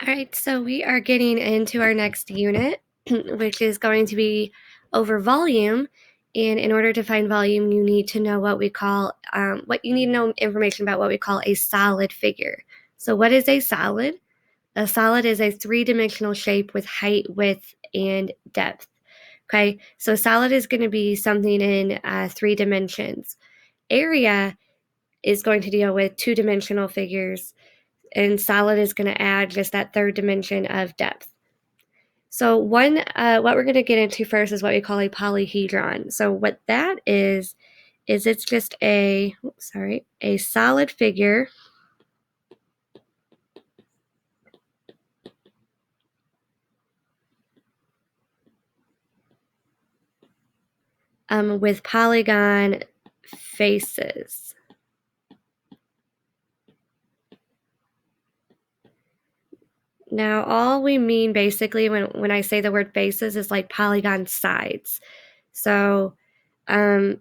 All right, so we are getting into our next unit, which is going to be over volume. And in order to find volume, you need to know what we call, information about what we call a solid figure. So what is a solid? A solid is a three-dimensional shape with height, width, and depth. Okay, so solid is going to be something in 3 dimensions. Area is going to deal with 2-dimensional figures, and solid is going to add just that third dimension of depth. So what we're going to get into first is what we call a polyhedron. So what that is it's just a solid figure with polygon faces. Now, all we mean basically when I say the word faces is like polygon sides. So when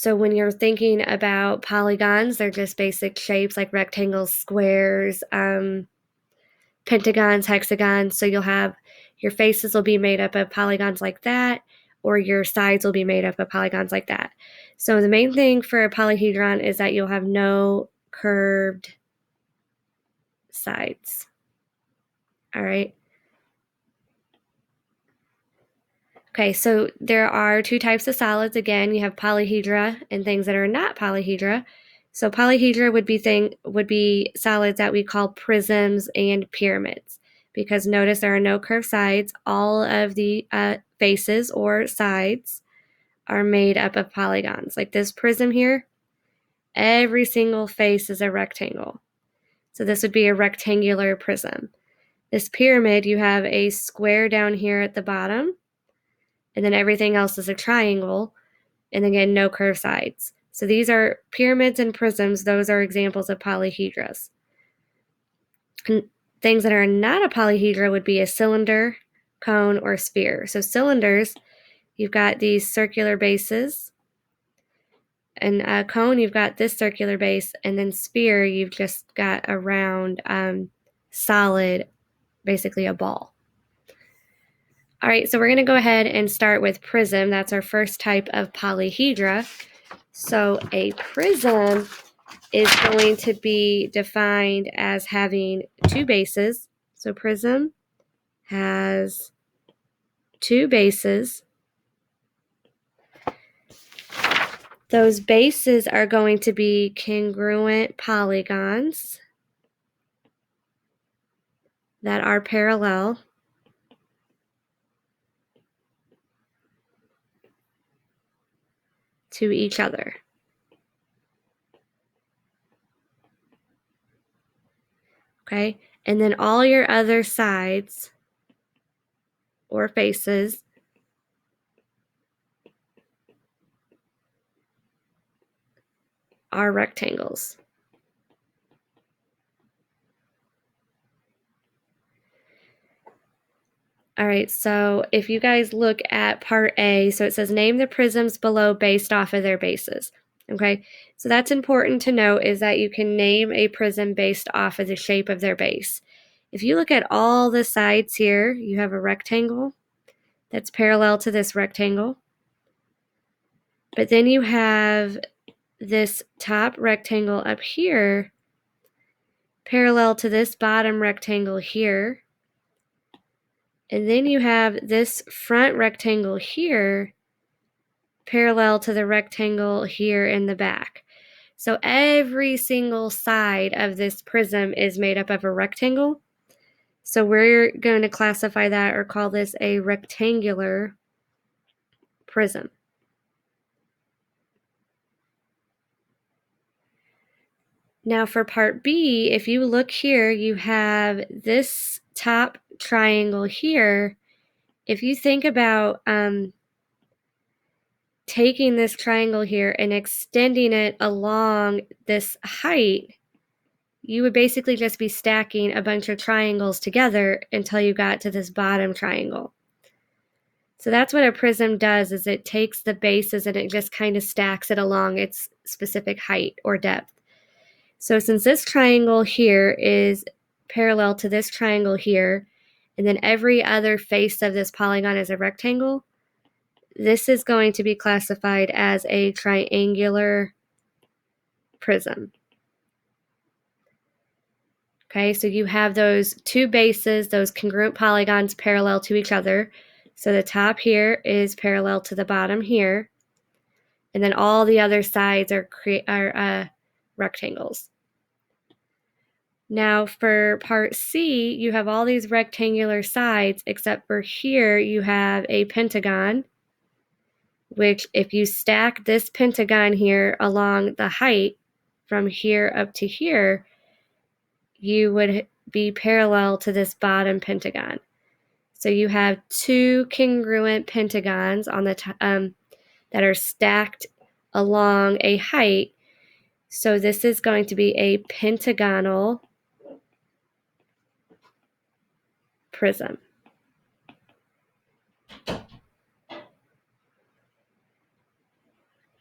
you're thinking about polygons, they're just basic shapes like rectangles, squares, pentagons, hexagons. So you'll have your faces will be made up of polygons like that, or your sides will be made up of polygons like that. So the main thing for a polyhedron is that you'll have no curved sides. All right. Okay, so there are 2 types of solids. Again, you have polyhedra and things that are not polyhedra. So polyhedra would be solids that we call prisms and pyramids, because notice there are no curved sides. All of the faces or sides are made up of polygons. Like this prism here, every single face is a rectangle. So this would be a rectangular prism. This pyramid, you have a square down here at the bottom, and then everything else is a triangle, and again, no curved sides. So these are pyramids and prisms. Those are examples of polyhedras. And things that are not a polyhedra would be a cylinder, cone, or sphere. So cylinders, you've got these circular bases, and a cone, you've got this circular base, and then sphere, you've just got a round, solid, basically a ball. All right, so we're going to go ahead and start with prism. That's our first type of polyhedra. So a prism is going to be defined as having 2 bases. So prism has 2 bases. Those bases are going to be congruent polygons that are parallel to each other. Okay, and then all your other sides or faces are rectangles. All right, so if you guys look at part A, so it says name the prisms below based off of their bases. Okay, so that's important to note, is that you can name a prism based off of the shape of their base. If you look at all the sides here, you have a rectangle that's parallel to this rectangle. But then you have this top rectangle up here parallel to this bottom rectangle here. And then you have this front rectangle here parallel to the rectangle here in the back. So every single side of this prism is made up of a rectangle. So we're going to classify that or call this a rectangular prism. Now for part B, if you look here, you have this top triangle here. If you think about taking this triangle here and extending it along this height, you would basically just be stacking a bunch of triangles together until you got to this bottom triangle. So that's what a prism does, is it takes the bases and it just kind of stacks it along its specific height or depth. So since this triangle here is parallel to this triangle here, and then every other face of this polygon is a rectangle, this is going to be classified as a triangular prism. Okay, so you have those two bases, those congruent polygons parallel to each other. So the top here is parallel to the bottom here, and then all the other sides are rectangles. Now for part C, you have all these rectangular sides, except for here you have a pentagon, which if you stack this pentagon here along the height from here up to here, you would be parallel to this bottom pentagon. So you have two congruent pentagons on the that are stacked along a height. So this is going to be a pentagonal prism.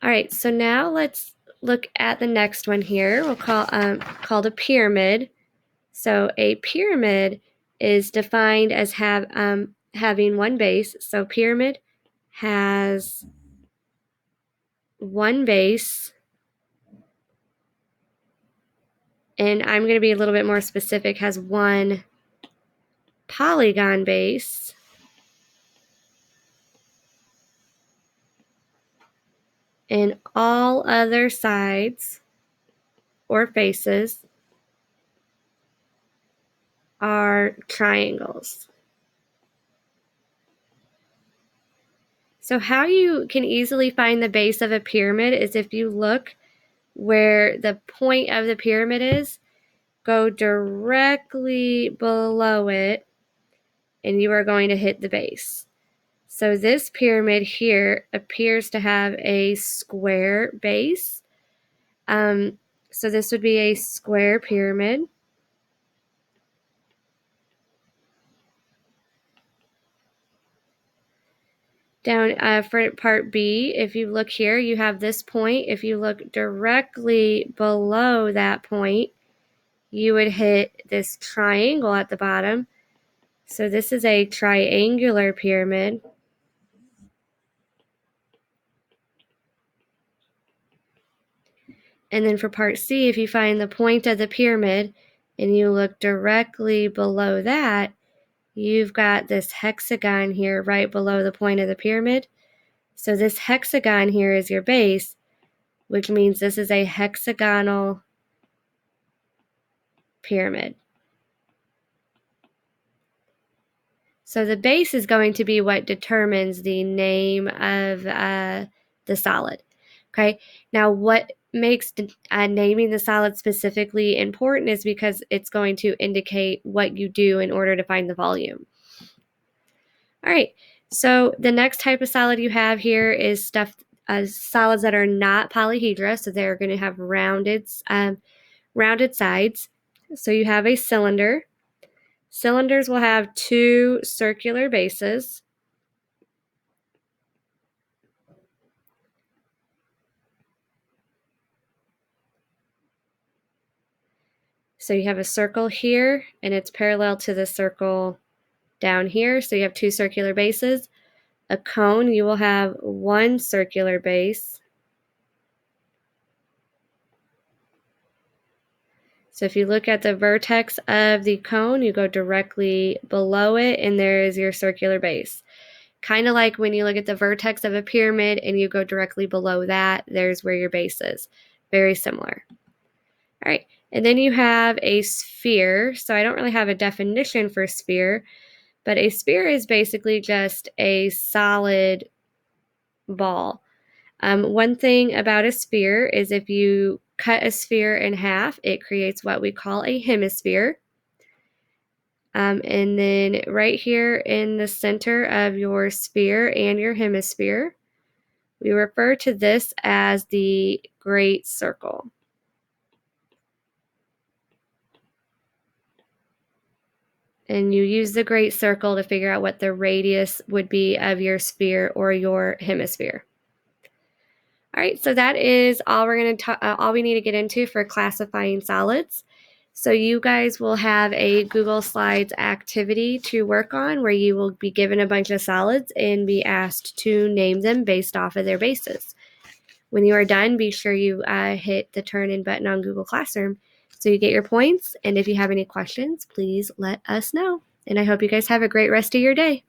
All right, so now let's look at the next one here. We'll called a pyramid. So a pyramid is defined as having one base. So pyramid has one base, and I'm going to be a little bit more specific, has one polygon base, and all other sides or faces are triangles. So how you can easily find the base of a pyramid is if you look where the point of the pyramid is, go directly below it, and you are going to hit the base. So this pyramid here appears to have a square base. So this would be a square pyramid. Down for part B, if you look here, you have this point. If you look directly below that point, you would hit this triangle at the bottom. So this is a triangular pyramid. And then for part C, if you find the point of the pyramid and you look directly below that, you've got this hexagon here right below the point of the pyramid. So this hexagon here is your base, which means this is a hexagonal pyramid. So the base is going to be what determines the name of the solid. Okay, now what makes naming the solid specifically important is because it's going to indicate what you do in order to find the volume. All right, so the next type of solid you have here is solids that are not polyhedra, so they're going to have rounded sides. So you have a cylinder. Cylinders will have two circular bases. So you have a circle here, and it's parallel to the circle down here. So you have two circular bases. A cone, you will have one circular base. So if you look at the vertex of the cone, you go directly below it, and there is your circular base. Kind of like when you look at the vertex of a pyramid and you go directly below that, there's where your base is. Very similar. All right, and then you have a sphere. So I don't really have a definition for sphere, but a sphere is basically just a solid ball. One thing about a sphere is if you cut a sphere in half, it creates what we call a hemisphere. And then right here in the center of your sphere and your hemisphere, we refer to this as the great circle. And you use the great circle to figure out what the radius would be of your sphere or your hemisphere. All right, so that is all all we need to get into for classifying solids. So you guys will have a Google Slides activity to work on where you will be given a bunch of solids and be asked to name them based off of their bases. When you are done, be sure you hit the turn in button on Google Classroom so you get your points. And if you have any questions, please let us know. And I hope you guys have a great rest of your day.